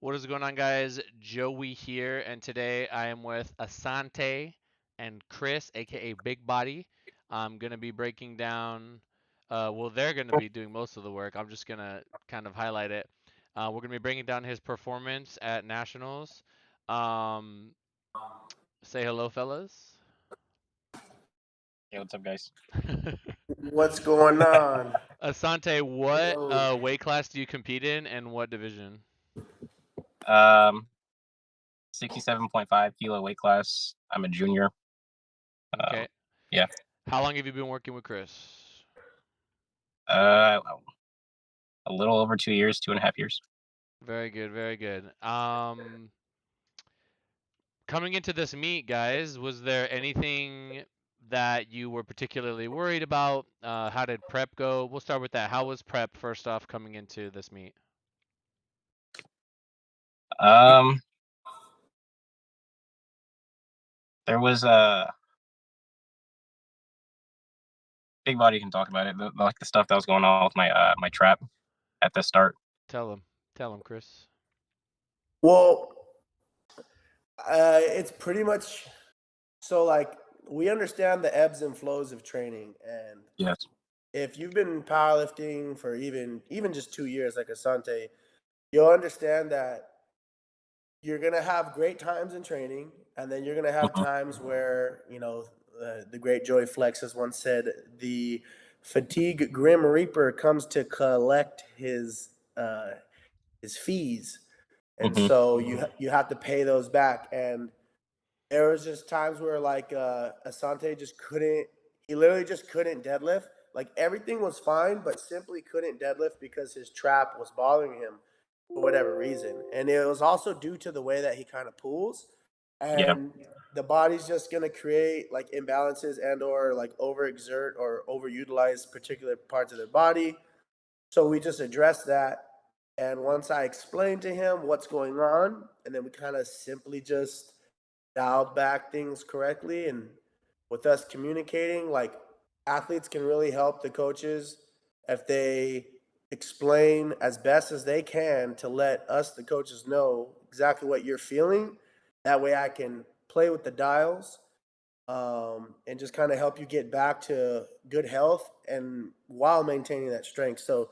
What is going on, guys? Joey here, and today I am with Asante and Chris, aka Big Body. I'm gonna be breaking down. Well, they're gonna be doing most of the work. I'm just gonna kind of highlight it. We're gonna be breaking down his performance at nationals. Um, say hello, fellas. Hey, what's up, guys? What's going on? Asante, what Yo. weight class do you compete in, and what division? Um, 67.5 kilo weight class. I'm a junior. Okay. Yeah. How long have you been working with Chris? Uh, a little over 2 years, 2.5 years. Very good, very good. Coming into this meet, guys, was there anything that you were particularly worried about? How did prep go? We'll start with that. How was prep first off coming into this meet? Um, there was a big body can talk about it. Like the stuff that was going on with my trap at the start. Tell him, Chris. Well, it's pretty much so like we understand the ebbs and flows of training, and Yes. if you've been powerlifting for even just 2 years, like Asante, you'll understand that you're gonna have great times in training, and then you're gonna have Mhm. times where the great Joey Flex has once said the fatigue grim reaper comes to collect his fees, and Mhm. so you have to pay those back. And there was just times where like Asante just couldn't. He literally just couldn't deadlift. Like everything was fine, but simply couldn't deadlift because his trap was bothering him for whatever reason. And it was also due to the way that he kind of pulls, Yeah. and the body's just gonna create like imbalances and or like overexert or overutilize particular parts of their body. So we just addressed that. And once I explained to him what's going on, and then we kind of simply just dialed back things correctly. And with us communicating, like athletes can really help the coaches if they explain as best as they can to let us, the coaches, know exactly what you're feeling. That way I can play with the dials and just kind of help you get back to good health and while maintaining that strength. So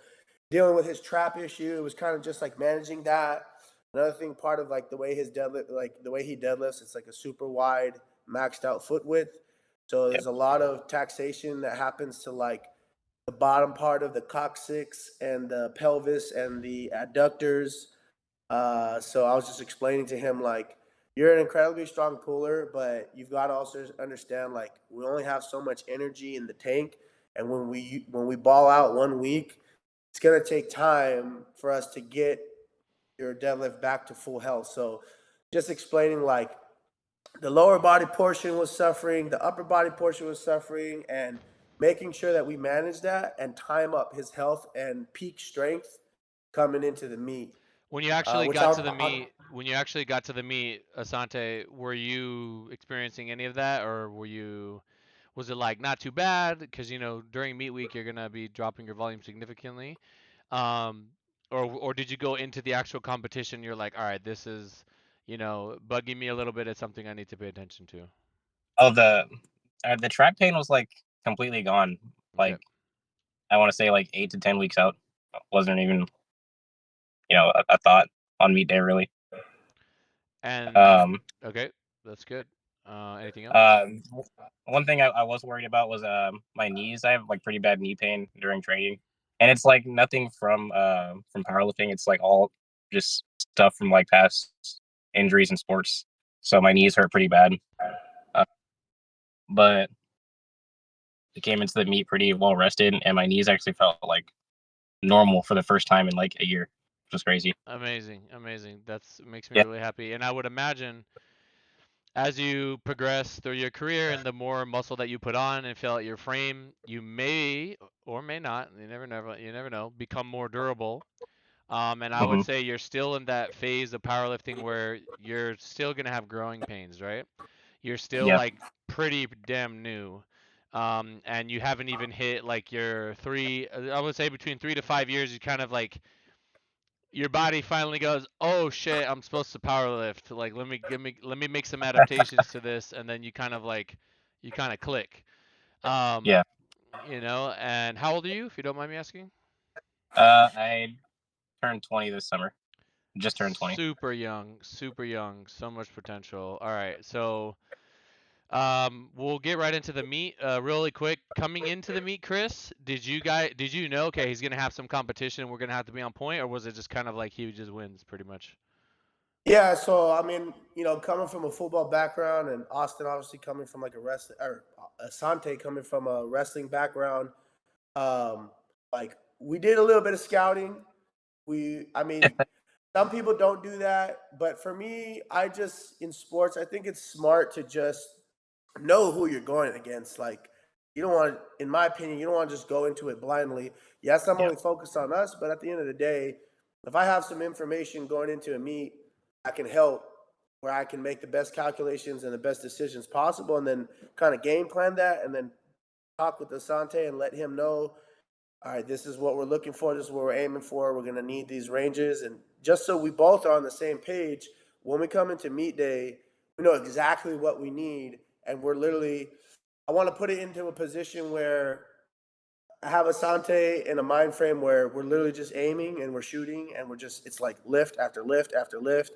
dealing with his trap issue, it was kind of just like managing that. Another thing, part of like the way his deadlift, like the way he deadlifts, it's like a super wide, maxed out foot width. So Yep. there's a lot of taxation that happens to like the bottom part of the coccyx and the pelvis and the adductors. So I was just explaining to him like you're an incredibly strong puller, but you've got to also understand like we only have so much energy in the tank, and when we ball out 1 week, it's gonna take time for us to get your deadlift back to full health. So just explaining like the lower body portion was suffering, the upper body portion was suffering, and making sure that we manage that and time up his health and peak strength coming into the meet. When you actually Which got to the meet, Asante, were you experiencing any of that, or was it like not too bad? Because during meet week you're gonna be dropping your volume significantly. Um, or did you go into the actual competition? You're like, all right, this is, bugging me a little bit. It's something I need to pay attention to. Oh, the trap pain was like completely gone. Okay. Like I want to say like 8 to 10 weeks out. Wasn't even a thought on meet day really. And Um, okay, that's good. Anything else? Uh, one thing I was worried about was my knees. I have like pretty bad knee pain during training, and it's like nothing from powerlifting. It's like all just stuff from like past injuries in sports. So my knees hurt pretty bad. Uh, but I came into the meet pretty well rested, and my knees actually felt like normal for the first time in like a year, which was crazy. Amazing, amazing. That's makes me Yeah. really happy. And I would imagine as you progress through your career and the more muscle that you put on and fill out your frame, you may or may not, you never know, become more durable. And I would Hmm. say you're still in that phase of powerlifting where you're still gonna have growing pains, right? You're still Yeah. like pretty damn new. And you haven't even hit like your I would say between 3 to 5 years, you kind of like your body finally goes, "Oh shit, I'm supposed to power lift. Like let me make some adaptations to this," and then you kind of click. Um, Yeah. and how old are you, if you don't mind me asking? I turned 20 this summer. Just turned 20. Super young, so much potential. All right, so we'll get right into the meet. Really quick, coming into the meet, Chris, did you know? Okay, he's gonna have some competition. We're gonna have to be on point, or was it just kind of like he just wins, pretty much? Yeah, so I mean, coming from a football background, and Austin obviously coming from like a wrestling, or Asante coming from a wrestling background, um, like we did a little bit of scouting. I mean, some people don't do that, but for me, in sports, I think it's smart to just know who you're going against. Like, you don't want, in my opinion, you don't want to just go into it blindly. Yes, I'm Yeah. only focused on us, but at the end of the day, if I have some information going into a meet, I can help where I can make the best calculations and the best decisions possible, and then kind of game plan that, and then talk with Asante and let him know, all right, this is what we're looking for. This is what we're aiming for. We're going to need these ranges. And just so we both are on the same page, when we come into meet day, we know exactly what we need. And I want to put it into a position where I have Asante in a mind frame where we're literally just aiming and we're shooting and it's like lift after lift after lift.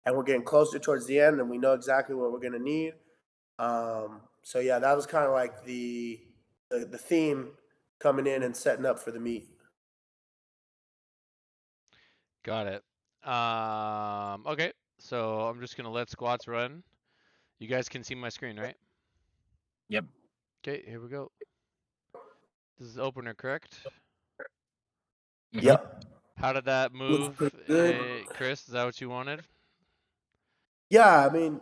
And we're getting closer towards the end and we know exactly what we're going to need. So yeah, that was kind of like the theme coming in and setting up for the meet. Got it. Okay, so I'm just gonna let squats run. You guys can see my screen, right? Yep. Okay, here we go. This is opener, correct? Hmm. Yep. How did that Looks move, pretty good. Chris? Is that what you wanted? Yeah, I mean,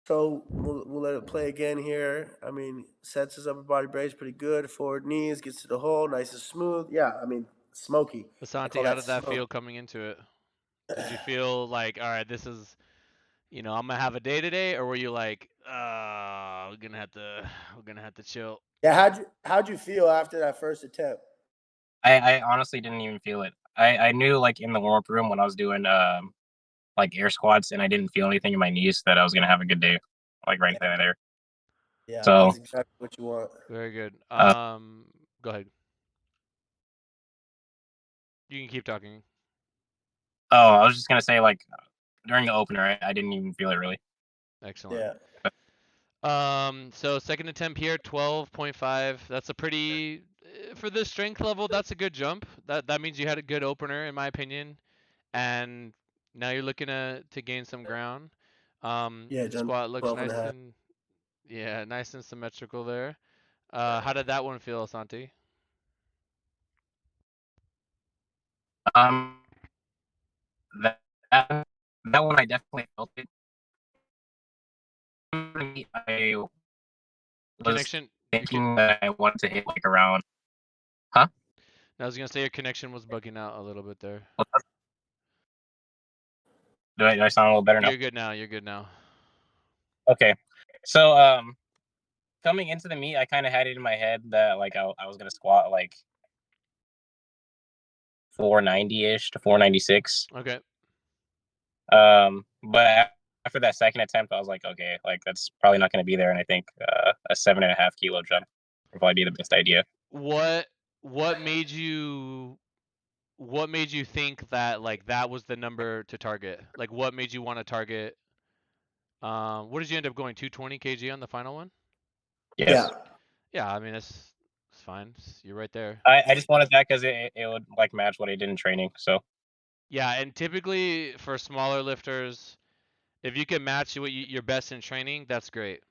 so we'll let it play again here. I mean, sets his upper body brace pretty good. Forward knees, gets to the hole, nice and smooth. Yeah, I mean, smoky. I Asante, call how that did that smoke. feel coming into it? Did you feel like, all right, this is, I'm gonna have a day today, or were you like, we're gonna have to chill? Yeah, how'd you feel after that first attempt? I honestly didn't even feel it. I knew like in the warm up room when I was doing like air squats and I didn't feel anything in my knees that I was gonna have a good day, like right then and there. Yeah, So that's exactly what you want. Very good. uh, Go ahead. You can keep talking. oh, I was just gonna say like during the opener, I didn't even feel it really. Excellent. Yeah. So second attempt here, 12.5. That's a pretty for this strength level. That's a good jump. That means you had a good opener, in my opinion, and now you're looking to gain some ground. Yeah, John, Squat looks 12 and a nice half. and yeah, nice and symmetrical there. How did that one feel, Asante? Um, that that one I definitely felt it. I was Connection. thinking that I wanted to hit like around, huh? I was gonna say your connection was bugging out a little bit there. Do I sound a little better now? You're good now. You're good now. Okay, so coming into the meet, I kind of had it in my head that like I was gonna squat like 490 ish to 496. Okay. But after that second attempt, I was like, okay, like that's probably not going to be there. And I think a 7.5 kilo jump would probably be the best idea. What what made you what made you think that like that was the number to target? Like what made you want to target what did you end up going 220 kg on the final one? Yeah. Yes. Yeah, I mean it's fine. You're right there. I just wanted that because it would like match what I did in training. So Yeah, and typically for smaller lifters, if you can match your best in training, that's great.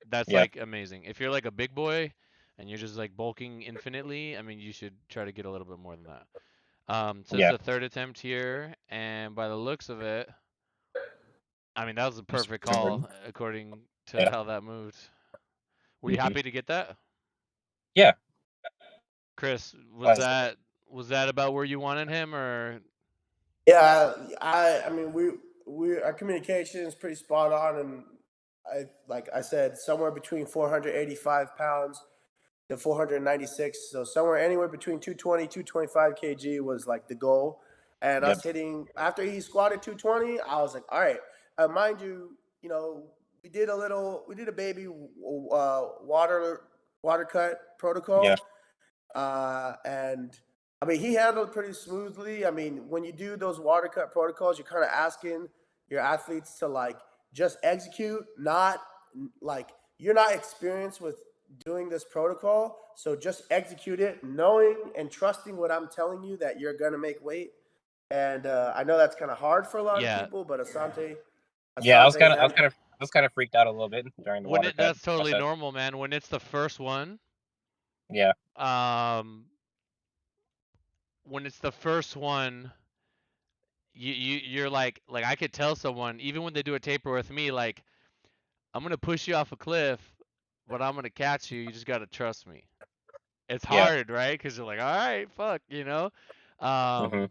That's yeah, like amazing. If you're like a big boy and you're just like bulking infinitely, I mean you should try to get a little bit more than that. So this is yeah, the third attempt here, and by the looks of it, I mean that was a just perfect call according to yeah, how that moved. Were you hmm happy to get that? yeah. Chris, But, was that about where you wanted him or Yeah, I mean, our communication is pretty spot on, and like I said, somewhere between 485 pounds to 496. So somewhere anywhere between 220, 225 kg was like the goal. and Yep. us hitting after he squatted 220. I was like, all right, mind you, we did a baby water cut Yeah. protocol, and I mean he handled it pretty smoothly. I mean, when you do those water cut protocols, you're kind of asking your athletes to like just execute, not like you're not experienced with doing this protocol, so just execute it, knowing and trusting what I'm telling you that you're gonna make weight. And I know that's kind of hard for a lot of Yeah. people, but Yeah, I was Asante kind of, had freaked out a little bit during the When water it cut that's totally process. normal, man. When it's the first one, Yeah. um, when it's the first one, you're like I could tell someone even when they do a taper with me, like I'm gonna push you off a cliff, but I'm gonna catch you. You just gotta trust me. It's Yeah. hard, right? Because you're like, all right, fuck, Hmm.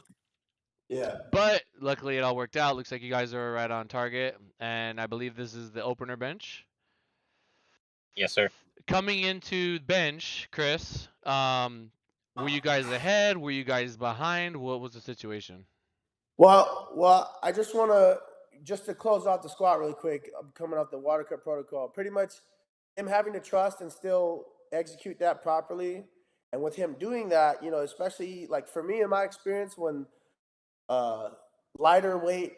yeah. But luckily it all worked out. Looks like you guys are right on target, and I believe this is the opener bench. Yes, sir. Coming into bench, Chris, were you guys ahead? Were you guys behind? What was the situation? Well, I just want to just to close out the squat really quick. I'm coming off the water cut protocol. Pretty much, him having to trust and still execute that properly, and with him doing that, especially like for me in my experience, when uh, lighter weight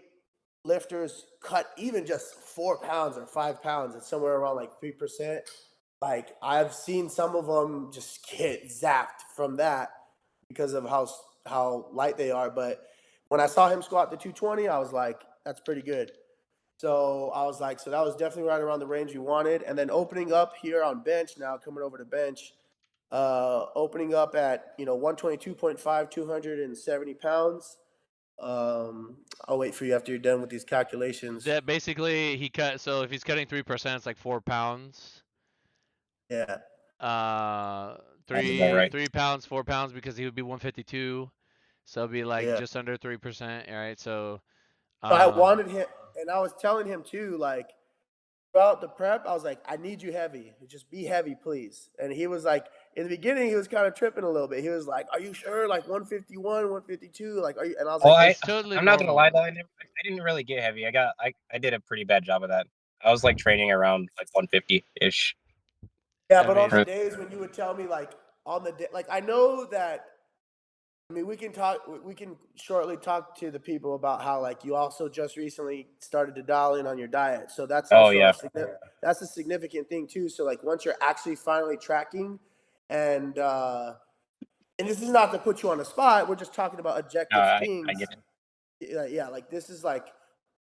lifters cut even just 4 pounds or 5 pounds, it's somewhere around like 3%. Like I've seen some of them just get zapped from that because of how light they are. But when I saw him squat the 220, I was like, that's pretty good. So I was like, so that was definitely right around the range we wanted. And then opening up here on bench now, coming over to bench, opening up at 122.5, 270 pounds. I'll wait for you after you're done with these calculations. That basically he cut. So if he's cutting 3%, it's like 4 pounds. Yeah. Sounds about right. 3 pounds, 4 pounds because he would be 152. So it'd be like Yeah. just under 3%. All right. So I wanted him, and I was telling him too, like throughout the prep, I was like, I need you heavy. Just be heavy, please. And he was like, in the beginning, he was kind of tripping a little bit. He was like, are you sure? Like 151, 152? Like, are you? And I was Well, like, it's totally I'm not gonna lie normal. though. I didn't really get heavy. I did a pretty bad job of that. I was like training around like 150 ish. yeah, I but on mean, the days when you would tell me, like, on the day, like, I know that, I mean, we can shortly talk to the people about how, like, you also just recently started to dial in on your diet. So that's Oh also yeah. that's a significant thing, too. So, like, once you're actually finally tracking and, and this is not to put you on the spot. We're just talking about No, objective I things. get it. Yeah, like this is like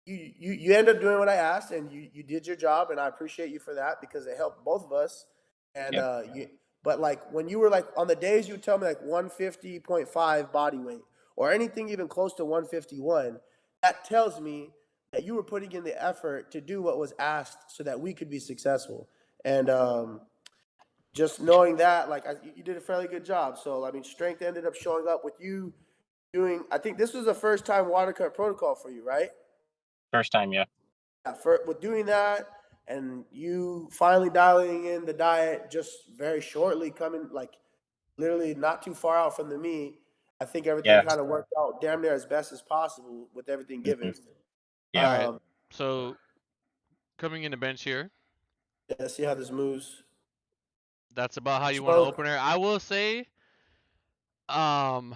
you end up doing what I asked, and you did your job, and I appreciate you for that because it helped both of us. And Yep. but like when you were like on the days you would tell me like 150.5 body weight or anything even close to 151, that tells me that you were putting in the effort to do what was asked so that we could be successful. And just knowing that, like you did a fairly good job. So I mean, strength ended up showing up with you doing. I think this was the first time water cut protocol for you, right? First time, yeah. Yeah, with doing that, and you finally dialing in the diet just very shortly, coming like literally not too far out from the meet. I think everything Yeah. kind of worked out damn near as best as possible with everything Hmm. given. all Yeah. right. So coming into bench here, Yeah, see how this moves. that's about how you want to So open her. I will say, um,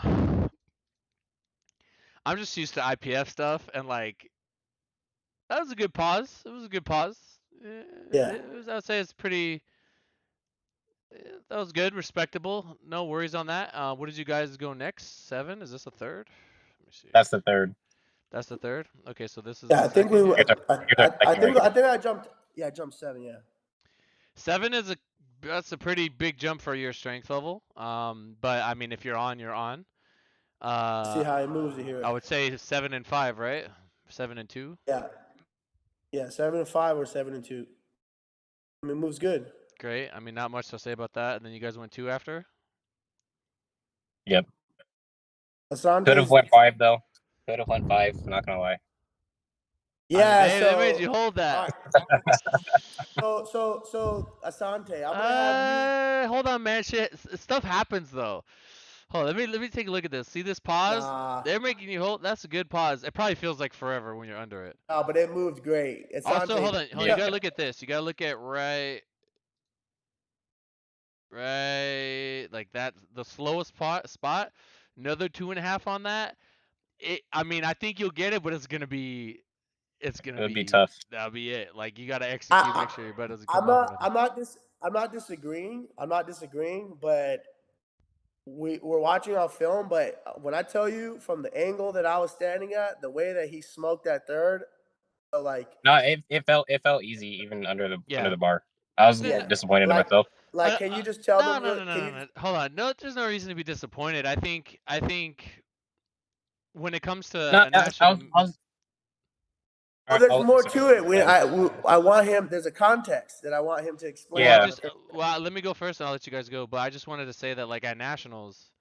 I'm just used to IPF stuff, and like that was a good pause. It was a good pause. yeah, I would say it's pretty. That was good, respectable. No worries on that. What did you guys go next? 7? Is this a third? Let me see. That's the third. That's the third. Okay, so this is yeah. the I think we. second. Were, You're the second right I here. think I jumped. Yeah, I jumped 7. Yeah. 7 is that's a pretty big jump for your strength level. But I mean, if you're on, you're on. See Uh, how it moves here. I would say 7 and 5, right? 7 and 2. Yeah, yeah. 7 and 5 or 7 and 2. I mean, it moves good. Great. I mean, not much to say about that. And then you guys went 2 after. Yep. Could have Asante's. went 5 though. Could have went 5. I'm not gonna lie. I mean, Yeah. they made So you hold all that. right. So Asante, I'm gonna have you. Hold on, man. Shit, stuff happens though. Hold on, let me take a look at this. See this pause? Nah, They're making you hold. That's a good pause. It probably feels like forever when you're under it. no, but it moved great. Also, Asante, hold on, hold on. You Yeah. gotta look at this. You gotta look at right, like that. The slowest spot. Another 2.5 on that. I mean, I think you'll get it, but it's It gonna would be be. tough. That'll be it. Like you gotta execute. I, Make sure your butt doesn't come I'm off or not, nothing. I'm not dis, I'm not disagreeing. I'm not disagreeing, but we're watching on film. But when I tell you from the angle that I was standing at, the way that he smoked that third, like, No, it felt easy even under Yeah. the bar. I was yeah, disappointed in like, myself. can you just tell No, them? no, no, Can no, you no, just no. Hold on. No, there's no reason to be disappointed. I think when it comes to No, a I national, was Oh, there's more sorry. to it. Go ahead. I want him. There's a context that I want him to well, explain I on Yeah, the just third. well, let me go first, and I'll let you guys go. But I just wanted to say that, like at nationals,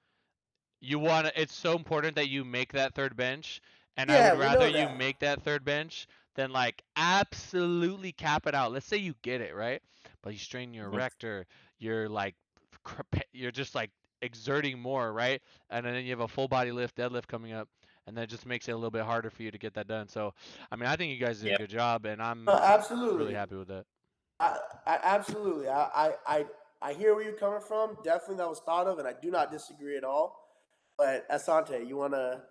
you want to. It's so important that you make that third bench, and I would Yeah, we rather know you that. make that third bench than like absolutely cap it out. Let's say you get it right, but you strain your mhm, erector, you're like, you're just like exerting more, right? And then you have a full body lift, deadlift coming up, and that just makes it a little bit harder for you to get that done. So, I mean, I think you guys did a yeah. good job, and I'm really Absolutely. happy with that. Absolutely. I hear where you're coming from. Definitely, that was thought of, and I do not disagree at all. But Asante, you want to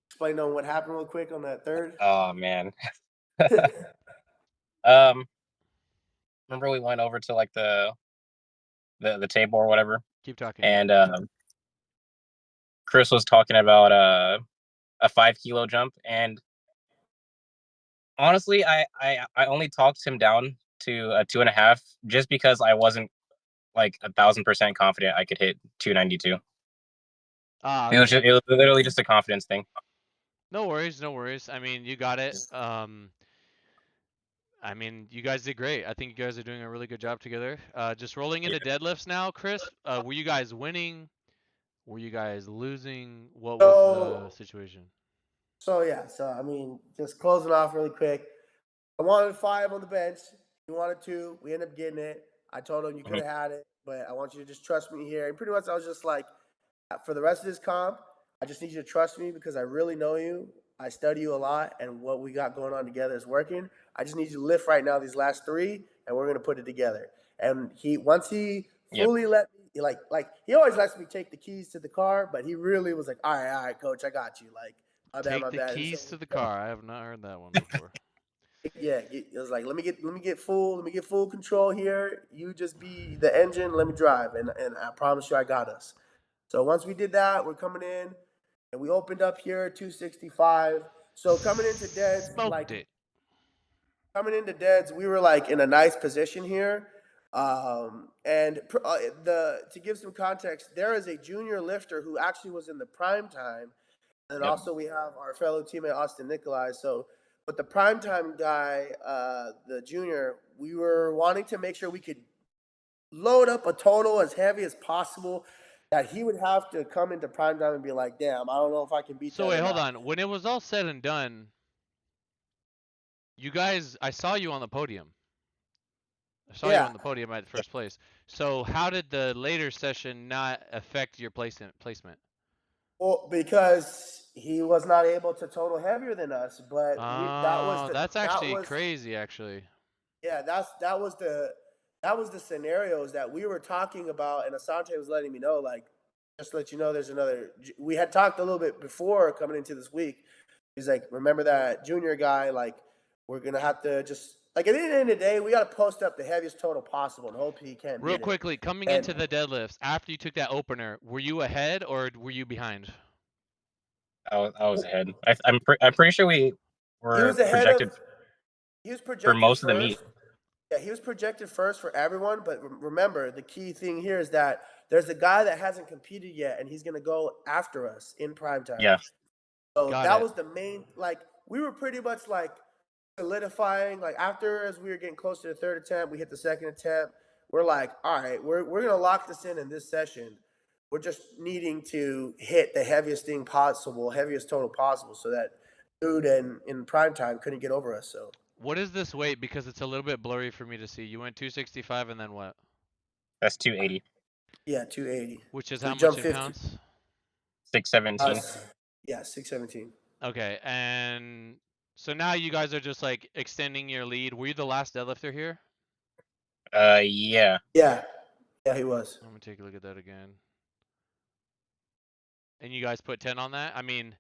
explain on what happened real quick on that third? Oh man. Yeah, Um, remember we went over to like the table or whatever, Keep talking, yeah. and Chris was talking about a 5 kilo jump, and honestly, I only talked him down to a 2.5 just because I wasn't like 1,000% confident I could hit 292. Ah, It was okay. just it was literally just a confidence thing. No worries, no worries. I mean, you got it. I mean, you guys did great. I think you guys are doing a really good job together. Just rolling Yeah. into deadlifts now, Chris. Were you guys winning? Were you guys losing? What was the So, situation? so I mean, just closing off really quick. I wanted five on the bench. He wanted two. We ended up getting it. I told him you could Mhm. have had it, but I want you to just trust me here. And pretty much, I was just like, for the rest of this comp, I just need you to trust me because I really know you. I study you a lot, and what we got going on together is working. I just need you to lift right now these last three, and we're gonna put it together. And once he Yep. fully let me, like he always lets me take the keys to the car, but he really was like, all right, coach, I got you. Like, my Take the bad. And keys so to the car. I have not heard that one before. yeah, it was like let me get full control here. You just be the engine, let me drive, and I promise you, I got us. So once we did that, we're coming in, and we opened up here at 265. So Smoked it. coming into Deads, we were like in a nice position here. And the to give some context, there is a junior lifter who actually was in the prime time, and Yep. also we have our fellow teammate Austin Nikolai. So with the primetime guy, the junior, we were wanting to make sure we could load up a total as heavy as possible that he would have to come into primetime and be like, damn, I don't know if I can beat So that wait, or hold not. on. When it was all said and done, you guys, I saw you on the podium. I saw you Yeah. on the podium at first place. So how did the later session not affect your placement? Well, because he was not able to total heavier than us, but Oh, that's that actually was crazy, actually. yeah, that was the scenarios that we were talking about, and Asante was letting me know, like, just to let you know, there's another. We had talked a little bit before coming into this week. He's like, remember that junior guy? Like, we're gonna have to just like at the end of the day, we got to post up the heaviest total possible and hope he can't Real beat it. quickly, coming And into the deadlifts, after you took that opener, were you ahead or were you behind? I was ahead. I'm pretty sure we he were was ahead of. projected He was for projected most of the meet. first. Yeah, he was projected first for everyone, but remember, the key thing here is that there's a guy that hasn't competed yet, and he's going to go after us in prime time. Yeah. So Got that it. was the main, like, we were pretty much like solidifying, like, after as we were getting close to the third attempt, we hit the second attempt. We're like, all right, we're going to lock this in this session. We're just needing to hit the heaviest thing possible, heaviest total possible, so that dude in prime time couldn't get over us. So, What is this weight? Because it's a little bit blurry for me to see. You went 265 and then what? That's 280. yeah, 280. Which is So how we much jumped in 50. pounds? 617. Yeah, 617. Okay, and so now you guys are just like extending your lead. Were you the last deadlifter here? Yeah. Yeah, yeah, he was. I'm gonna take a look at that again. And you guys put 10 on that? I mean,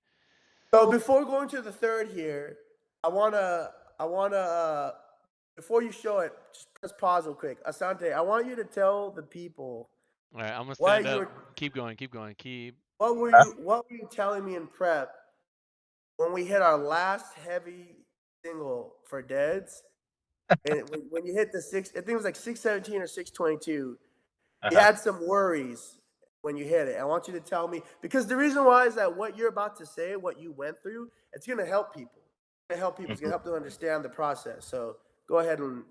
So before going to the third here, I wanna, before you show it, just press pause real quick. Asante, I want you to tell the people all right, I'm gonna what stand you up. were, Keep going, keep going, keep. Huh? what were you telling me in prep when we hit our last heavy single for deads, and when you hit the six, I think it was like 617 or 622. You Uh-huh. had some worries when you hit it. I want you to tell me, because the reason why is that what you're about to say, what you went through, it's gonna help people. It's gonna help people. It's gonna Mhm. help them understand the process. So go ahead and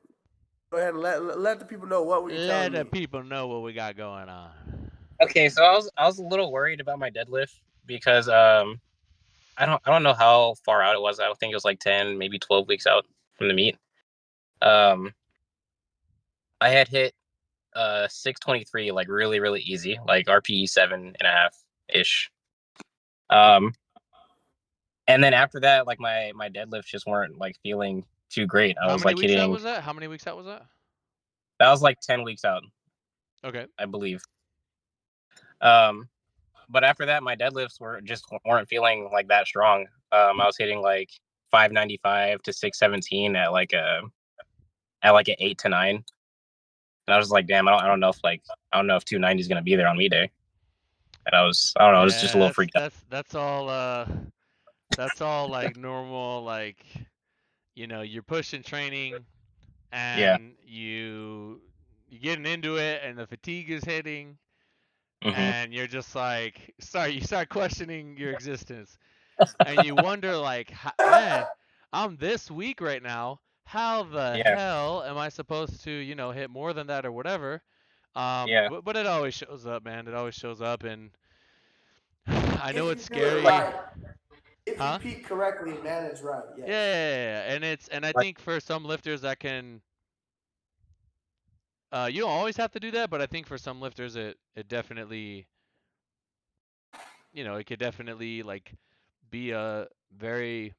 let the people know what were you Let telling the me. people know what we got going on. Okay, so I was a little worried about my deadlift because I don't know how far out it was. I don't think it was like 10, maybe 12 weeks out from the meet. Um, I had hit 623 like really really easy, like RPE 7.5 ish. Um, and then after that, like my deadlifts just weren't like feeling too great. I How was many like weeks out hitting. was that? How many weeks out was that? That was like 10 weeks out, Okay. I believe. Um, but after that, my deadlifts weren't feeling like that strong. I was hitting like 595 to 617 at like an 8 to 9, and I was like, damn, I don't know if 290 is gonna be there on me day. And I don't know, I was just a Yeah, little that's freaked out. that's that's all that's all like normal, like, you're pushing training Yeah. and you're getting into it and the fatigue is hitting Hmm. and you're just like you start questioning your existence and you wonder like, man, I'm this weak right now. How the Yeah. hell am I supposed to, hit more than that or whatever? Yeah. But it always shows up, man. It always shows up, and I know If it's you do it Like scary, right, if you huh? peak correctly and manage right, Yeah, yes. yeah, yeah, yeah. And I like think for some lifters that can, you don't always have to do that, but I think for some lifters it definitely, it could definitely like be a very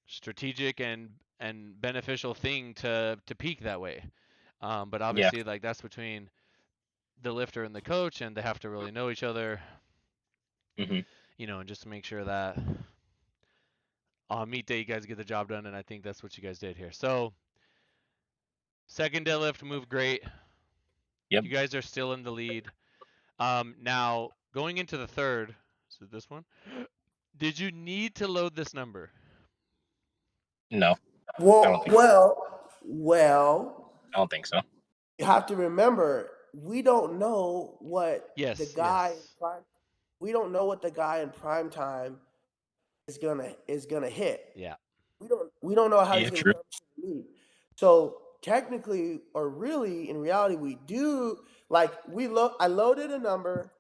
strategic and beneficial thing to peak that way. But yeah. obviously, like, that's between the lifter and the coach, and they have to really know each other, Hmm. and just to make sure that on meet day you guys get the job done. And I think that's what you guys did here. So second deadlift moved great. Yep. You guys are still in the lead. Now going into the third, so this one, did you need to load this number? No, I don't Well, think well, well. I don't think so. You have to remember, we don't know what the Yes, guy in yes. prime. We don't know what the guy in prime time is gonna hit. Yeah. We don't know how Yeah, he's gonna true. come to the meet. So technically, or really in reality, we do like we look. I loaded a number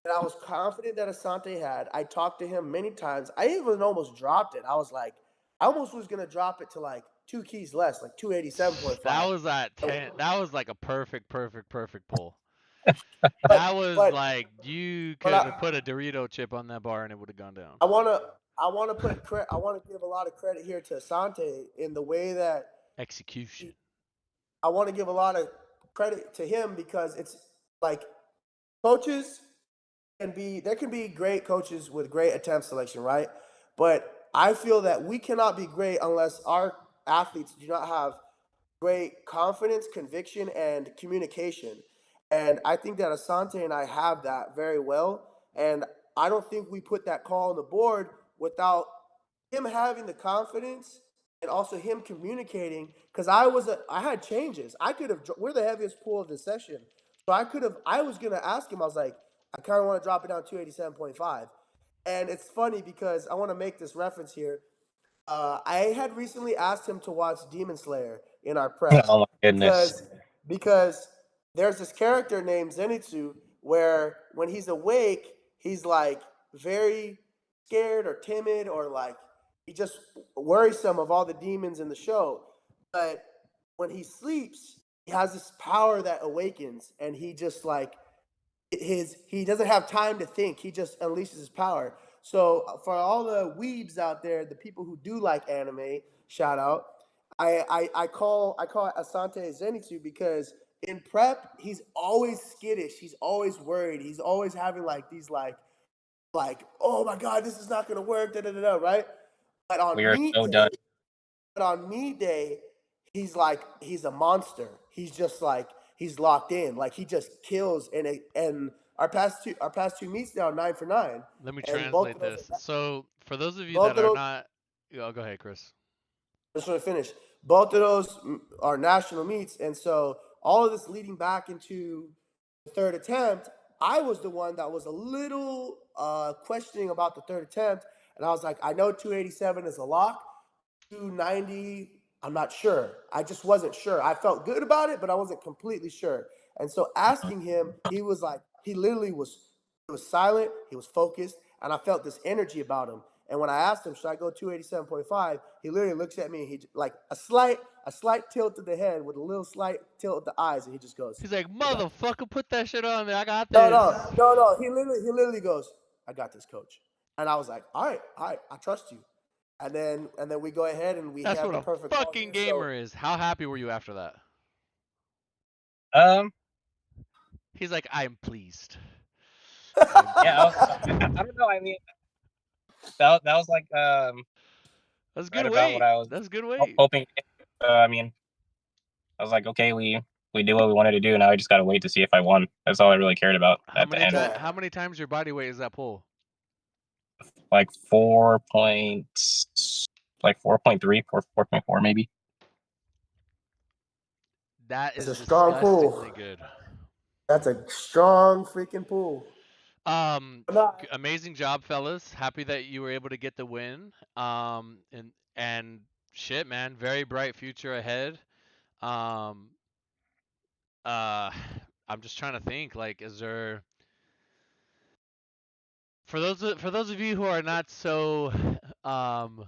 that I was confident that Asante had. I talked to him many times. I even almost dropped it. I was like, I almost was gonna drop it to like 2 keys less, like That 287.5. was at 10. That was like a perfect pull. But That was but like you but could have put a Dorito chip on that bar and it would have gone down. I wanna I wanna give a lot of credit here to Asante in the way that Execution. he, I want to give a lot of credit to him because it's like coaches can be there can be great coaches with great attempt selection, right? But I feel that we cannot be great unless our athletes do not have great confidence, conviction, and communication. And I think that Asante and I have that very well. And I don't think we put that call on the board without him having the confidence and also him communicating. Because I had changes. I could have. We're the heaviest pool of the session, so I could have. I was gonna ask him. I was like, I kind of want to drop it down 287.5. And it's funny because I want to make this reference here. I had recently asked him to watch Demon Slayer in our prep Oh my goodness. because because there's this character named Zenitsu where when he's awake, he's like very scared or timid or like he just worrisome of all the demons in the show. But when he sleeps, he has this power that awakens and he just like he doesn't have time to think. He just unleashes his power. So for all the weebs out there, the people who do like anime, shout out. I call Asante Zenitsu because in prep he's always skittish. He's always worried. He's always having like these like oh my god, this is not gonna work. Da da da da. Right. But We on are meet so day, done. but on me day, he's a monster. He's just like he's locked in. Like he just kills and our past two meets now 9 for 9, Let me and both translate of those this. So for those of you both that of are those. not, oh, go ahead, Chris. Just want to finish. Both of those are national meets, and so all of this leading back into the third attempt, I was the one that was a little questioning about the third attempt, and I was like, I know 287 is a lock. 290, I'm not sure. I just wasn't sure. I felt good about it, but I wasn't completely sure. And so asking him, he was like, he was silent, he was focused, and I felt this energy about him. And when I asked him, should I go 287.5? He literally looks at me and he like a slight tilt of the head with a little slight tilt of the eyes, and he just goes, He's like, I got this. motherfucker, put that shit on there. I got No, this. no, no, no. He literally goes, I got this, coach. And I was like, all right, I trust you. And then we go ahead and we That's have what the a perfect call fucking here. So gamer is. How happy were you after that? Um, He's like, I'm pleased. I'm yeah, pleased. I don't know. I mean, that was like That's good right about what weight. I was That's good weight. hoping. I mean, I was like, okay, we did what we wanted to do. Now I just gotta wait to see if I won. That's all I really cared about How at the many end. times? yeah, How many times your body weight is that pull? Like 4.3, 4.4 maybe. That it's is a strong pull. disgustingly good. That's a strong freaking pull. Um, No, Amazing job, fellas. Happy that you were able to get the win. And shit, man, very bright future ahead. Um, uh, I'm just trying to think. Like, is there for those of you who are not so, um,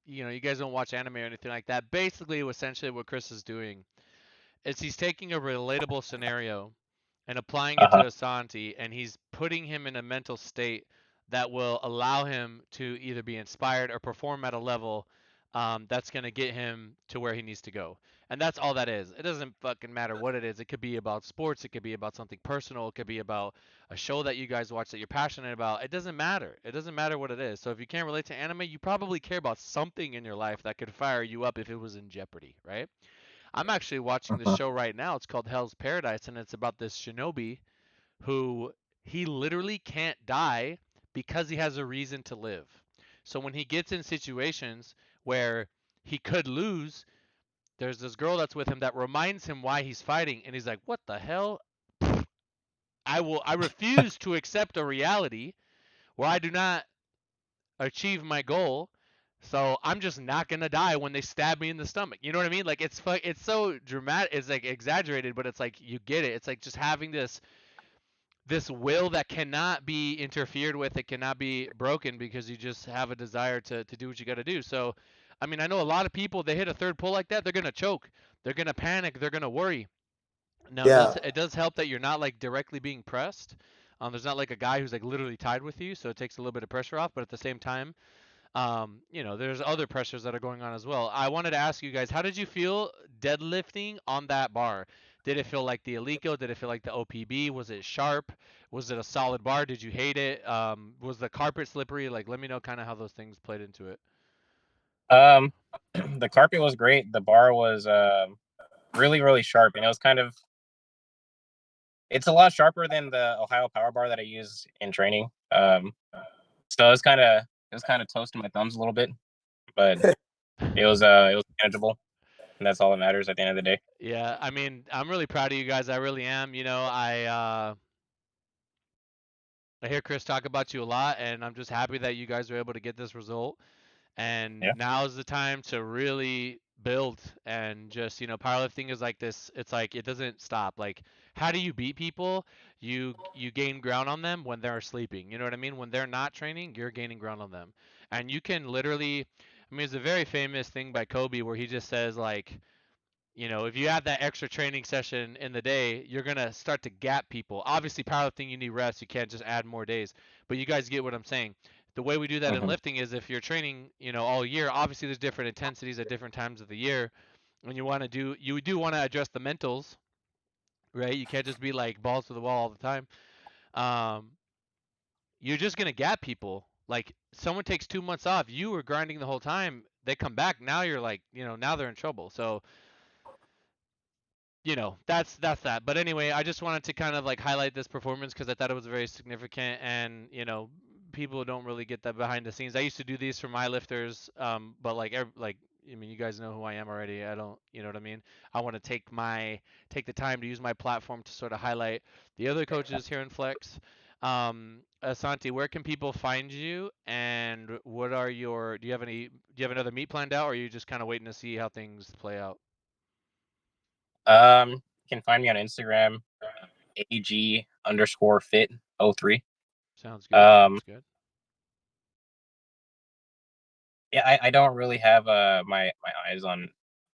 you guys don't watch anime or anything like that. Basically, essentially, what Chris is doing is he's taking a relatable scenario and applying Uh it to huh. Asante, and he's putting him in a mental state that will allow him to either be inspired or perform at a level that's going to get him to where he needs to go. And that's all that is. It doesn't fucking matter what it is. It could be about sports. It could be about something personal. It could be about a show that you guys watch that you're passionate about. It doesn't matter. It doesn't matter what it is. So if you can't relate to anime, you probably care about something in your life that could fire you up if it was in jeopardy, right? I'm actually watching this Uh-huh. show right now. It's called Hell's Paradise, and it's about this shinobi who he literally can't die because he has a reason to live. So when he gets in situations where he could lose, there's this girl that's with him that reminds him why he's fighting, and he's like, "What the hell? I refuse to accept a reality where I do not achieve my goal. So I'm just not gonna die when they stab me in the stomach. You know what I mean? Like it's so dramatic. It's like exaggerated, but it's like you get it. It's like just having this will that cannot be interfered with. It cannot be broken because you just have a desire to do what you got to do. So, I mean, I know a lot of people they hit a third pull like that, they're gonna choke, they're gonna panic, they're gonna worry. Now yeah, it does help that you're not like directly being pressed. There's not like a guy who's like literally tied with you, so it takes a little bit of pressure off. But at the same time, there's other pressures that are going on as well. I wanted to ask you guys, how did you feel deadlifting on that bar? Did it feel like the Alico? Did it feel like the OPB? Was it sharp? Was it a solid bar? Did you hate it? Was the carpet slippery? Like, let me know kind of how those things played into it. Um, the carpet was great. The bar was really really sharp, and it was kind of it's a lot sharper than the Ohio Power Bar that I use in training. So it was kind of toasting my thumbs a little bit, but it was manageable, and that's all that matters at the end of the day. Yeah, I mean, I'm really proud of you guys. I really am. I hear Chris talk about you a lot, and I'm just happy that you guys were able to get this result. And Yeah. now's the time to really build and just powerlifting is like this. It's like it doesn't stop. Like, how do you beat people? You gain ground on them when they're sleeping. You know what I mean? When they're not training, you're gaining ground on them. And you can literally, I mean, it's a very famous thing by Kobe where he just says like if you have that extra training session in the day, you're gonna start to gap people. Obviously, powerlifting you need rest. You can't just add more days. But you guys get what I'm saying. The way we do that in Hmm. lifting is if you're training, all year. Obviously, there's different intensities at different times of the year, and you do want to address the mentals, right? You can't just be like balls to the wall all the time. Um, you're just gonna gap people. Like someone takes 2 months off, you were grinding the whole time. They come back, now you're like, now they're in trouble. So that's that. But anyway, I just wanted to kind of like highlight this performance because I thought it was very significant, and people don't really get that behind the scenes. I used to do these for my lifters, but like I mean, you guys know who I am already. I don't, you know what I mean. I want to take the time to use my platform to sort of highlight the other coaches here in Flex. Asante, where can people find you, and what are your? Do you have another meet planned out, or are you just kind of waiting to see how things play out? You can find me on Instagram, ag_fit03. Sounds good. Um, Sounds good. yeah, I don't really have my eyes on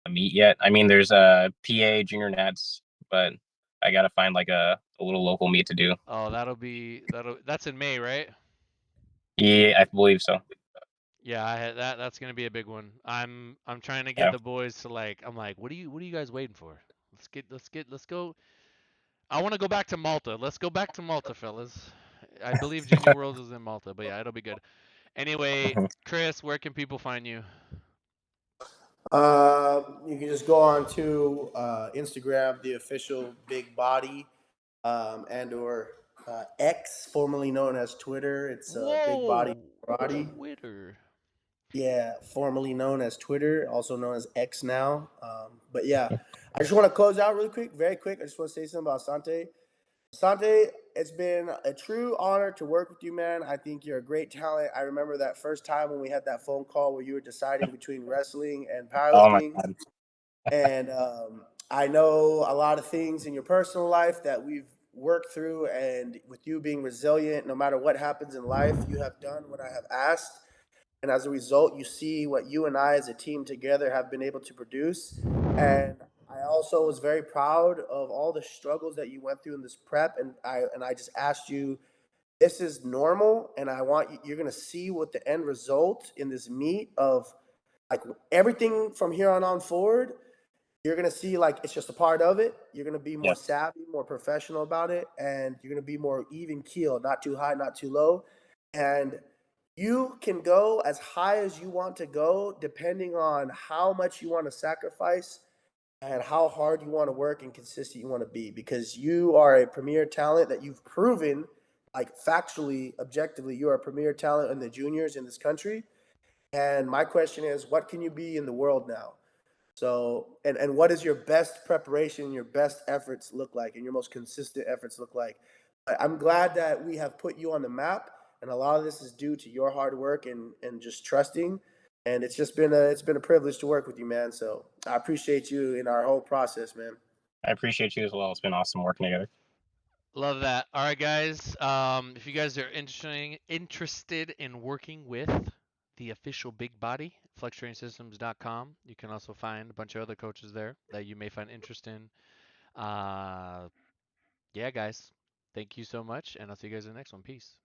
a meet yet. I mean, there's PA Junior Nats, but I gotta find like a little local meet to do. Oh, that's in May, right? Yeah, I believe so. Yeah, that's gonna be a big one. I'm trying to get Yeah. the boys to like. I'm like, what are you guys waiting for? Let's go. I want to go back to Malta. Let's go back to Malta, fellas. I believe Junior Worlds is in Malta, but yeah, it'll be good. Anyway, Mhm. Chris, where can people find you? You can just go on to Instagram, the official Big Body, and/or X, formerly known as Twitter. It's Big Body Whoa, Karate. Twitter. Yeah, formerly known as Twitter, also known as X now. But yeah, I just want to close out really quick, very quick. I just want to say something about Sante. Sante, it's been a true honor to work with you, man. I think you're a great talent. I remember that first time when we had that phone call where you were deciding between wrestling and Oh my powerlifting. god. And I know a lot of things in your personal life that we've worked through. And with you being resilient, no matter what happens in life, you have done what I have asked. And as a result, you see what you and I as a team together have been able to produce. And I also was very proud of all the struggles that you went through in this prep. And I just asked you, this is normal, and I want you, you're gonna see what the end result in this meet of like everything from here on forward. You're gonna see like it's just a part of it. You're gonna be more Yes, savvy, more professional about it, and you're gonna be more even keel, not too high, not too low. And you can go as high as you want to go, depending on how much you want to sacrifice and how hard you want to work and consistent you want to be. Because you are a premier talent that you've proven, like factually, objectively, you are a premier talent in the juniors in this country. And my question is, what can you be in the world now? So, and what does your best preparation, your best efforts look like, and your most consistent efforts look like? I'm glad that we have put you on the map, and a lot of this is due to your hard work and just trusting. And it's been a privilege to work with you, man. So I appreciate you in our whole process, man. I appreciate you as well. It's been awesome working together. Love that. All right, guys. If you guys are interested in working with the official Big Body, FlexTrainingSystems.com. You can also find a bunch of other coaches there that you may find interest in. Yeah, guys. Thank you so much, and I'll see you guys in the next one. Peace.